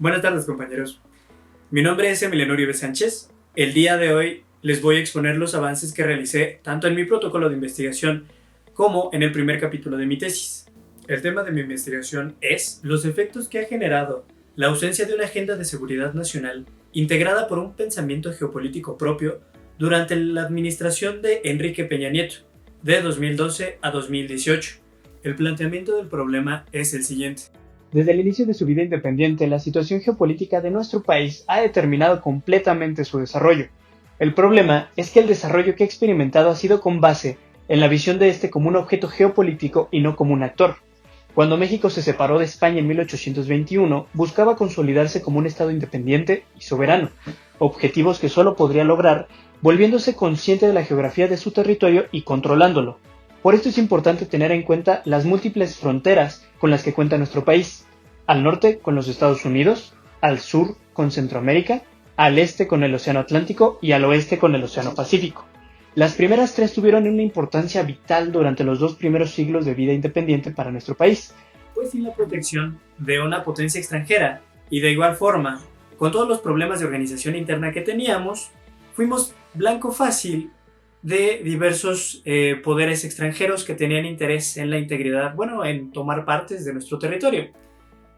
Buenas tardes, compañeros. Mi nombre es Emiliano Uribe Sánchez. El día de hoy les voy a exponer los avances que realicé tanto en mi protocolo de investigación como en el primer capítulo de mi tesis. El tema de mi investigación es los efectos que ha generado la ausencia de una agenda de seguridad nacional integrada por un pensamiento geopolítico propio durante la administración de Enrique Peña Nieto, de 2012 a 2018. El planteamiento del problema es el siguiente. Desde el inicio de su vida independiente, la situación geopolítica de nuestro país ha determinado completamente su desarrollo. El problema es que el desarrollo que ha experimentado ha sido con base en la visión de este como un objeto geopolítico y no como un actor. Cuando México se separó de España en 1821, buscaba consolidarse como un Estado independiente y soberano, objetivos que solo podría lograr volviéndose consciente de la geografía de su territorio y controlándolo. Por esto es importante tener en cuenta las múltiples fronteras con las que cuenta nuestro país. Al norte con los Estados Unidos, al sur con Centroamérica, al este con el Océano Atlántico y al oeste con el Océano Pacífico. Las primeras tres tuvieron una importancia vital durante los 2 primeros siglos de vida independiente para nuestro país. Pues sin la protección de una potencia extranjera y de igual forma, con todos los problemas de organización interna que teníamos, fuimos blanco fácil de diversos poderes extranjeros que tenían interés en la integridad, en tomar partes de nuestro territorio.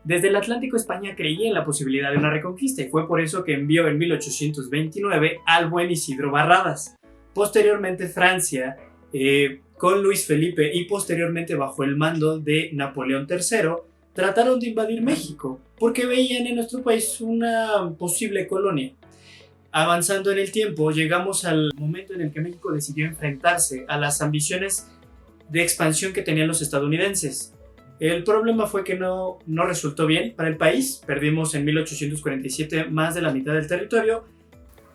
Desde el Atlántico, España creía en la posibilidad de una reconquista y fue por eso que envió en 1829 al buen Isidro Barradas. Posteriormente Francia, con Luis Felipe y posteriormente bajo el mando de Napoleón III, trataron de invadir México porque veían en nuestro país una posible colonia. Avanzando en el tiempo, llegamos al momento en el que México decidió enfrentarse a las ambiciones de expansión que tenían los estadounidenses. El problema fue que no resultó bien para el país. Perdimos en 1847 más de la mitad del territorio.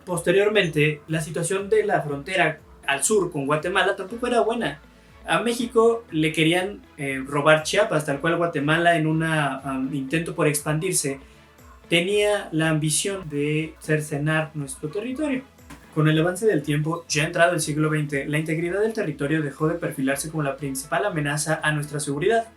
Posteriormente, la situación de la frontera al sur con Guatemala tampoco era buena. A México le querían robar Chiapas, tal cual Guatemala, en un intento por expandirse, tenía la ambición de cercenar nuestro territorio. Con el avance del tiempo, ya entrado el siglo XX, la integridad del territorio dejó de perfilarse como la principal amenaza a nuestra seguridad.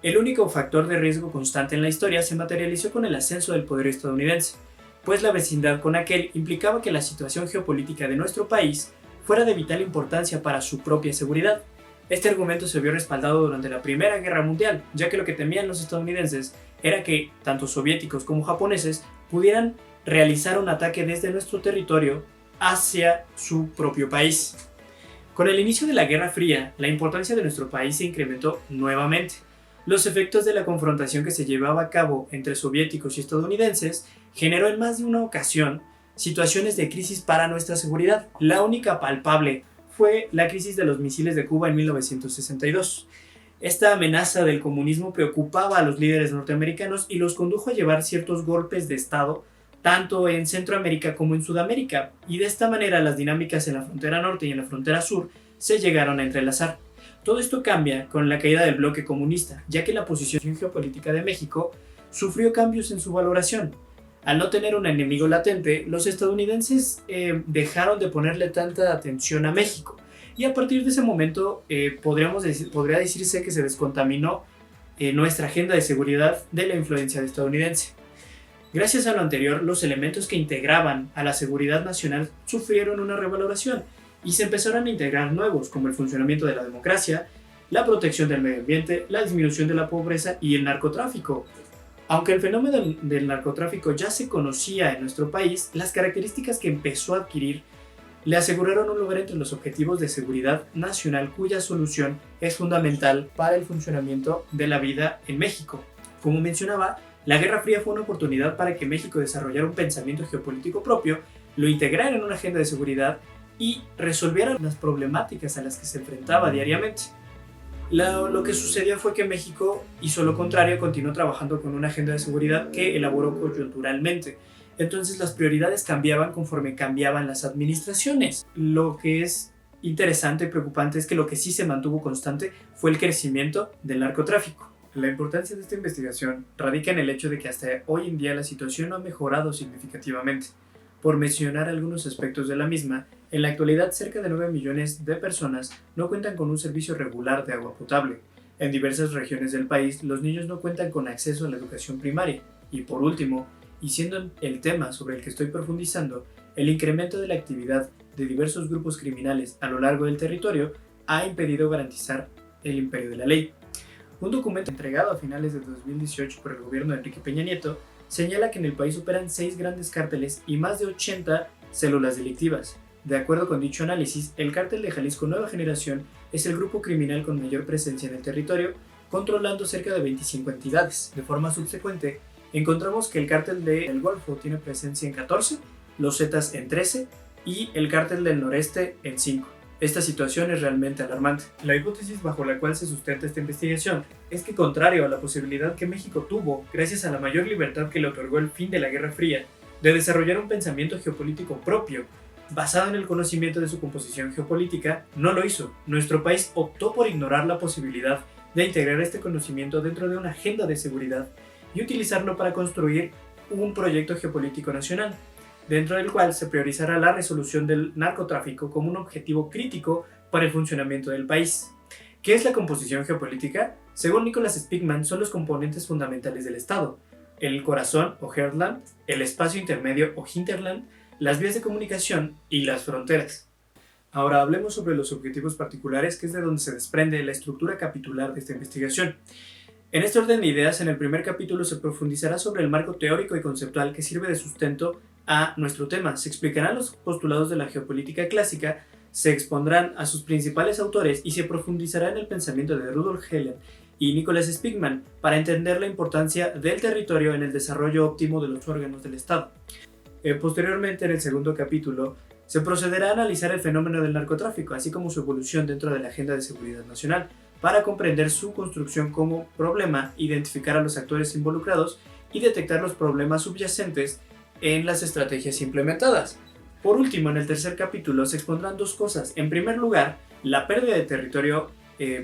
El único factor de riesgo constante en la historia se materializó con el ascenso del poder estadounidense, pues la vecindad con aquel implicaba que la situación geopolítica de nuestro país fuera de vital importancia para su propia seguridad. Este argumento se vio respaldado durante la Primera Guerra Mundial, ya que lo que temían los estadounidenses era que tanto soviéticos como japoneses pudieran realizar un ataque desde nuestro territorio hacia su propio país. Con el inicio de la Guerra Fría, la importancia de nuestro país se incrementó nuevamente. Los efectos de la confrontación que se llevaba a cabo entre soviéticos y estadounidenses generó en más de una ocasión situaciones de crisis para nuestra seguridad. La única palpable fue la crisis de los misiles de Cuba en 1962. Esta amenaza del comunismo preocupaba a los líderes norteamericanos y los condujo a llevar ciertos golpes de Estado tanto en Centroamérica como en Sudamérica, y de esta manera las dinámicas en la frontera norte y en la frontera sur se llegaron a entrelazar. Todo esto cambia con la caída del bloque comunista, ya que la posición geopolítica de México sufrió cambios en su valoración. Al no tener un enemigo latente, los estadounidenses dejaron de ponerle tanta atención a México, y a partir de ese momento podría decirse que se descontaminó nuestra agenda de seguridad de la influencia estadounidense. Gracias a lo anterior, los elementos que integraban a la seguridad nacional sufrieron una revaloración y se empezaron a integrar nuevos, como el funcionamiento de la democracia, la protección del medio ambiente, la disminución de la pobreza y el narcotráfico. Aunque el fenómeno del narcotráfico ya se conocía en nuestro país, las características que empezó a adquirir le aseguraron un lugar entre los objetivos de seguridad nacional, cuya solución es fundamental para el funcionamiento de la vida en México. Como mencionaba, la Guerra Fría fue una oportunidad para que México desarrollara un pensamiento geopolítico propio, lo integrara en una agenda de seguridad y resolviera las problemáticas a las que se enfrentaba diariamente. Lo que sucedió fue que México hizo lo contrario, continuó trabajando con una agenda de seguridad que elaboró coyunturalmente. Entonces las prioridades cambiaban conforme cambiaban las administraciones. Lo que es interesante y preocupante es que lo que sí se mantuvo constante fue el crecimiento del narcotráfico. La importancia de esta investigación radica en el hecho de que hasta hoy en día la situación no ha mejorado significativamente. Por mencionar algunos aspectos de la misma, en la actualidad cerca de 9 millones de personas no cuentan con un servicio regular de agua potable. En diversas regiones del país, los niños no cuentan con acceso a la educación primaria. Y por último, y siendo el tema sobre el que estoy profundizando, el incremento de la actividad de diversos grupos criminales a lo largo del territorio ha impedido garantizar el imperio de la ley. Un documento entregado a finales de 2018 por el gobierno de Enrique Peña Nieto señala que en el país operan 6 grandes cárteles y más de 80 células delictivas. De acuerdo con dicho análisis, el cártel de Jalisco Nueva Generación es el grupo criminal con mayor presencia en el territorio, controlando cerca de 25 entidades. De forma subsecuente, encontramos que el cártel del Golfo tiene presencia en 14, los Zetas en 13 y el cártel del Noreste en 5. Esta situación es realmente alarmante. La hipótesis bajo la cual se sustenta esta investigación es que, contrario a la posibilidad que México tuvo, gracias a la mayor libertad que le otorgó el fin de la Guerra Fría, de desarrollar un pensamiento geopolítico propio, basado en el conocimiento de su composición geopolítica, no lo hizo. Nuestro país optó por ignorar la posibilidad de integrar este conocimiento dentro de una agenda de seguridad y utilizarlo para construir un proyecto geopolítico nacional, dentro del cual se priorizará la resolución del narcotráfico como un objetivo crítico para el funcionamiento del país. ¿Qué es la composición geopolítica? Según Nicholas Spigman, son los componentes fundamentales del Estado: el corazón o heartland, el espacio intermedio o hinterland, las vías de comunicación y las fronteras. Ahora hablemos sobre los objetivos particulares, que es de donde se desprende la estructura capitular de esta investigación. En este orden de ideas, en el primer capítulo se profundizará sobre el marco teórico y conceptual que sirve de sustento a nuestro tema. Se explicarán los postulados de la geopolítica clásica, se expondrán a sus principales autores y se profundizará en el pensamiento de Rudolf Helen y Nicholas Spigman para entender la importancia del territorio en el desarrollo óptimo de los órganos del Estado. Posteriormente, en el segundo capítulo, se procederá a analizar el fenómeno del narcotráfico, así como su evolución dentro de la agenda de seguridad nacional, para comprender su construcción como problema, identificar a los actores involucrados y detectar los problemas subyacentes en las estrategias implementadas. Por último, en el tercer capítulo se expondrán dos cosas. En primer lugar, la pérdida de territorio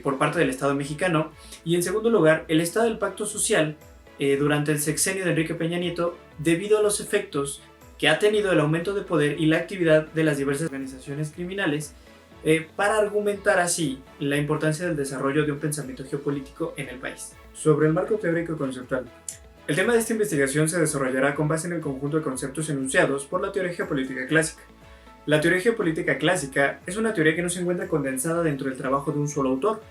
por parte del Estado mexicano, y en segundo lugar, el estado del pacto social durante el sexenio de Enrique Peña Nieto, debido a los efectos que ha tenido el aumento de poder y la actividad de las diversas organizaciones criminales, para argumentar así la importancia del desarrollo de un pensamiento geopolítico en el país. Sobre el marco teórico y conceptual. El tema de esta investigación se desarrollará con base en el conjunto de conceptos enunciados por la teoría geopolítica clásica. La teoría geopolítica clásica es una teoría que no se encuentra condensada dentro del trabajo de un solo autor.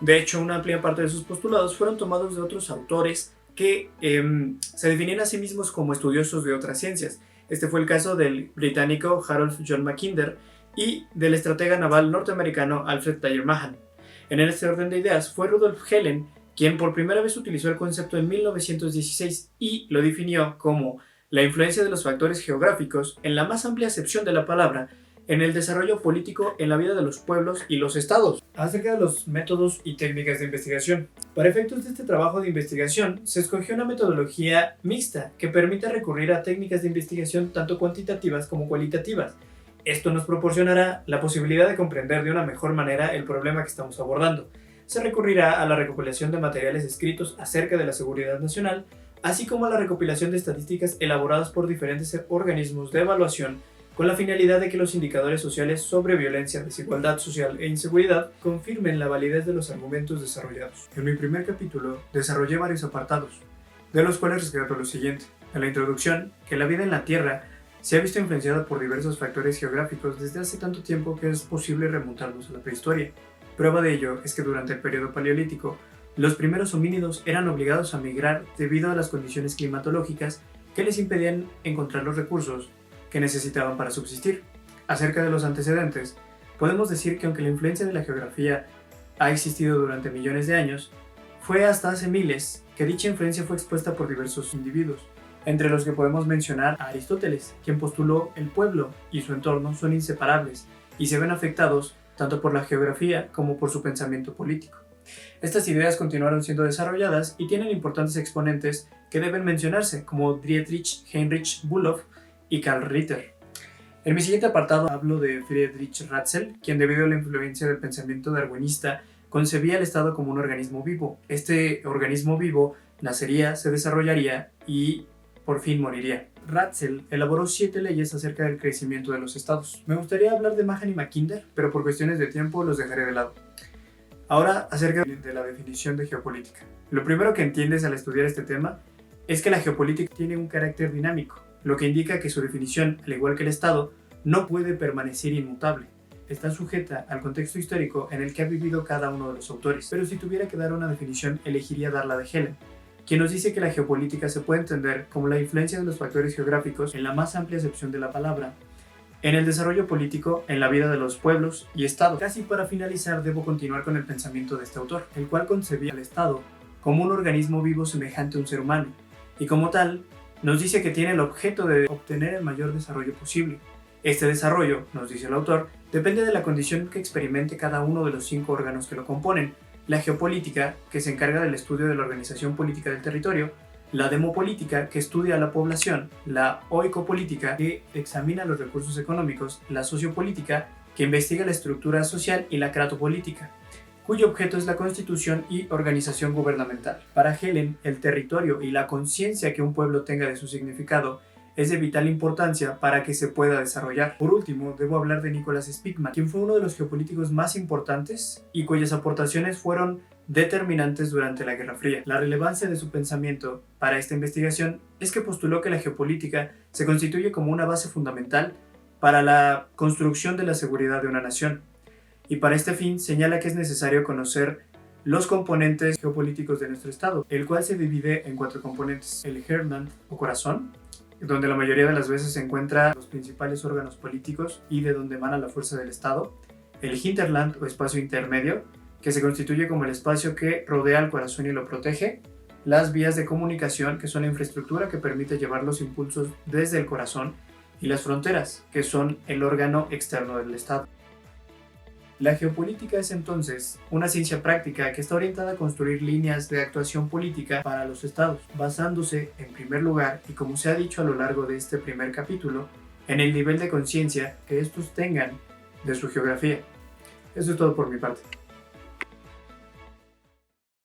De hecho, una amplia parte de sus postulados fueron tomados de otros autores que se definían a sí mismos como estudiosos de otras ciencias. Este fue el caso del británico Harold John Mackinder y del estratega naval norteamericano Alfred Thayer Mahan. En este orden de ideas fue Rudolf Helen quien por primera vez utilizó el concepto en 1916 y lo definió como la influencia de los factores geográficos, en la más amplia acepción de la palabra, en el desarrollo político en la vida de los pueblos y los estados. Acerca de los métodos y técnicas de investigación. Para efectos de este trabajo de investigación, se escogió una metodología mixta que permite recurrir a técnicas de investigación tanto cuantitativas como cualitativas. Esto nos proporcionará la posibilidad de comprender de una mejor manera el problema que estamos abordando. Se recurrirá a la recopilación de materiales escritos acerca de la seguridad nacional, así como a la recopilación de estadísticas elaboradas por diferentes organismos de evaluación, con la finalidad de que los indicadores sociales sobre violencia, desigualdad social e inseguridad confirmen la validez de los argumentos desarrollados. En mi primer capítulo desarrollé varios apartados, de los cuales rescato lo siguiente. En la introducción, que la vida en la Tierra se ha visto influenciada por diversos factores geográficos desde hace tanto tiempo que es posible remontarnos a la prehistoria. Prueba de ello es que durante el periodo paleolítico, los primeros homínidos eran obligados a migrar debido a las condiciones climatológicas que les impedían encontrar los recursos que necesitaban para subsistir. Acerca de los antecedentes, podemos decir que aunque la influencia de la geografía ha existido durante millones de años, fue hasta hace miles que dicha influencia fue expuesta por diversos individuos, entre los que podemos mencionar a Aristóteles, quien postuló el pueblo y su entorno son inseparables y se ven afectados tanto por la geografía como por su pensamiento político. Estas ideas continuaron siendo desarrolladas y tienen importantes exponentes que deben mencionarse, como Dietrich Heinrich Bülow y Karl Ritter. En mi siguiente apartado hablo de Friedrich Ratzel, quien debido a la influencia del pensamiento darwinista concebía el Estado como un organismo vivo. Este organismo vivo nacería, se desarrollaría y por fin moriría. Ratzel elaboró 7 leyes acerca del crecimiento de los estados. Me gustaría hablar de Mahan y Mackinder, pero por cuestiones de tiempo los dejaré de lado. Ahora, acerca de la definición de geopolítica. Lo primero que entiendes al estudiar este tema es que la geopolítica tiene un carácter dinámico, lo que indica que su definición, al igual que el Estado, no puede permanecer inmutable. Está sujeta al contexto histórico en el que ha vivido cada uno de los autores. Pero si tuviera que dar una definición, elegiría dar la de Helen, quien nos dice que la geopolítica se puede entender como la influencia de los factores geográficos, en la más amplia acepción de la palabra, en el desarrollo político, en la vida de los pueblos y estados. Casi para finalizar, debo continuar con el pensamiento de este autor, el cual concebía al Estado como un organismo vivo semejante a un ser humano, y como tal, nos dice que tiene el objeto de obtener el mayor desarrollo posible. Este desarrollo, nos dice el autor, depende de la condición que experimente cada uno de los 5 órganos que lo componen: la geopolítica, que se encarga del estudio de la organización política del territorio; la demopolítica, que estudia a la población; la oikopolítica, que examina los recursos económicos; la sociopolítica, que investiga la estructura social; y la cratopolítica, cuyo objeto es la constitución y organización gubernamental. Para Helen, el territorio y la conciencia que un pueblo tenga de su significado es de vital importancia para que se pueda desarrollar. Por último, debo hablar de Nicholas Spiegelman, quien fue uno de los geopolíticos más importantes y cuyas aportaciones fueron determinantes durante la Guerra Fría. La relevancia de su pensamiento para esta investigación es que postuló que la geopolítica se constituye como una base fundamental para la construcción de la seguridad de una nación, y para este fin señala que es necesario conocer los componentes geopolíticos de nuestro Estado, el cual se divide en 4 componentes: el Heartland o corazón, donde la mayoría de las veces se encuentran los principales órganos políticos y de donde emana la fuerza del Estado; el Hinterland o espacio intermedio, que se constituye como el espacio que rodea al corazón y lo protege; las vías de comunicación, que son la infraestructura que permite llevar los impulsos desde el corazón; y las fronteras, que son el órgano externo del Estado. La geopolítica es entonces una ciencia práctica que está orientada a construir líneas de actuación política para los estados, basándose, en primer lugar, y como se ha dicho a lo largo de este primer capítulo, en el nivel de conciencia que estos tengan de su geografía. Eso es todo por mi parte.